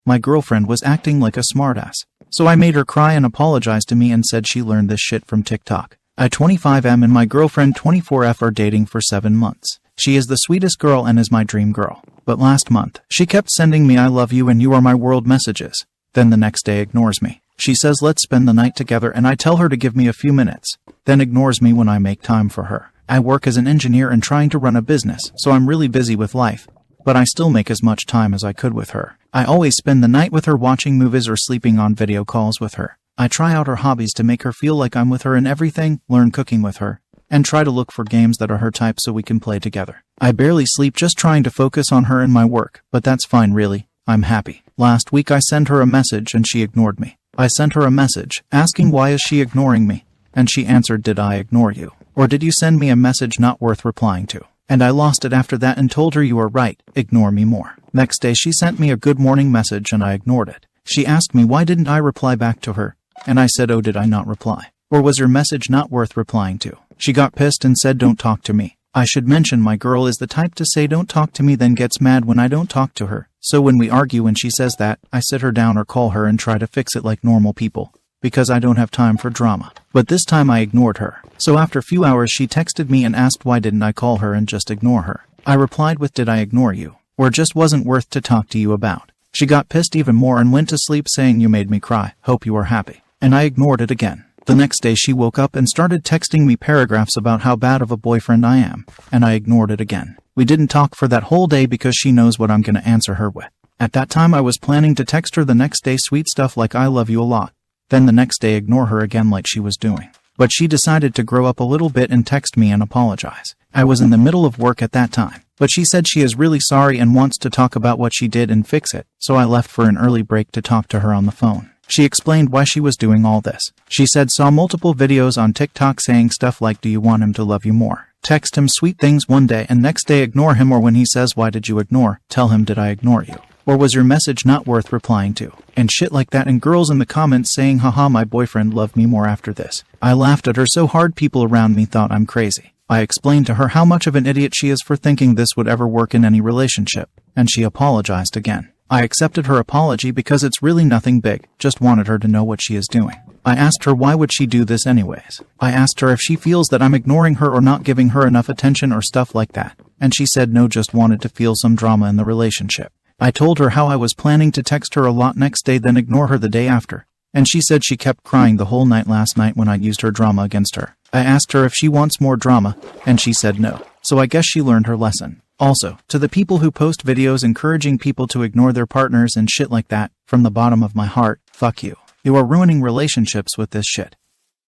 My girlfriend was acting like a smartass. So I made her cry and apologize to me and said she learned this shit from TikTok. I 25M and my girlfriend 24F are dating for 7 months. She is the sweetest girl and is my dream girl. But last month, she kept sending me I love you and you are my world messages. Then the next day ignores me. She says let's spend the night together and I tell her to give me a few minutes. Then ignores me when I make time for her. I work as an engineer and trying to run a business, so I'm really busy with life. But I still make as much time as I could with her. I always spend the night with her watching movies or sleeping on video calls with her. I try out her hobbies to make her feel like I'm with her in everything, learn cooking with her, and try to look for games that are her type so we can play together. I barely sleep just trying to focus on her and my work, but that's fine really. I'm happy. Last week I sent her a message and she ignored me. I sent her a message asking why is she ignoring me, and she answered did I ignore you? Or did you send me a message not worth replying to? And I lost it after that and told her you are right, ignore me more. Next day she sent me a good morning message and I ignored it. She asked me why didn't I reply back to her, and I said oh did I not reply? Or was your message not worth replying to? She got pissed and said don't talk to me. I should mention my girl is the type to say don't talk to me then gets mad when I don't talk to her. So when we argue and she says that, I sit her down or call her and try to fix it like normal people. Because I don't have time for drama. But this time I ignored her. So after a few hours she texted me and asked why didn't I call her and just ignore her. I replied with did I ignore you? Or just wasn't worth to talk to you about. She got pissed even more and went to sleep saying you made me cry, hope you are happy. And I ignored it again. The next day she woke up and started texting me paragraphs about how bad of a boyfriend I am. And I ignored it again. We didn't talk for that whole day because she knows what I'm gonna answer her with. At that time I was planning to text her the next day sweet stuff like I love you a lot. Then the next day ignore her again like she was doing. But she decided to grow up a little bit and text me and apologize. I was in the middle of work at that time. But she said she is really sorry and wants to talk about what she did and fix it. So I left for an early break to talk to her on the phone. She explained why she was doing all this. She said saw multiple videos on TikTok saying stuff like do you want him to love you more? Text him sweet things one day and next day ignore him, or when he says why did you ignore, tell him did I ignore you? Or was your message not worth replying to? And shit like that, and girls in the comments saying haha my boyfriend loved me more after this. I laughed at her so hard people around me thought I'm crazy. I explained to her how much of an idiot she is for thinking this would ever work in any relationship. And she apologized again. I accepted her apology because it's really nothing big, just wanted her to know what she is doing. I asked her why would she do this anyways. I asked her if she feels that I'm ignoring her or not giving her enough attention or stuff like that. And she said no, just wanted to feel some drama in the relationship. I told her how I was planning to text her a lot next day then ignore her the day after. And she said she kept crying the whole night last night when I used her drama against her. I asked her if she wants more drama, and she said no. So I guess she learned her lesson. Also, to the people who post videos encouraging people to ignore their partners and shit like that, from the bottom of my heart, fuck you. You are ruining relationships with this shit.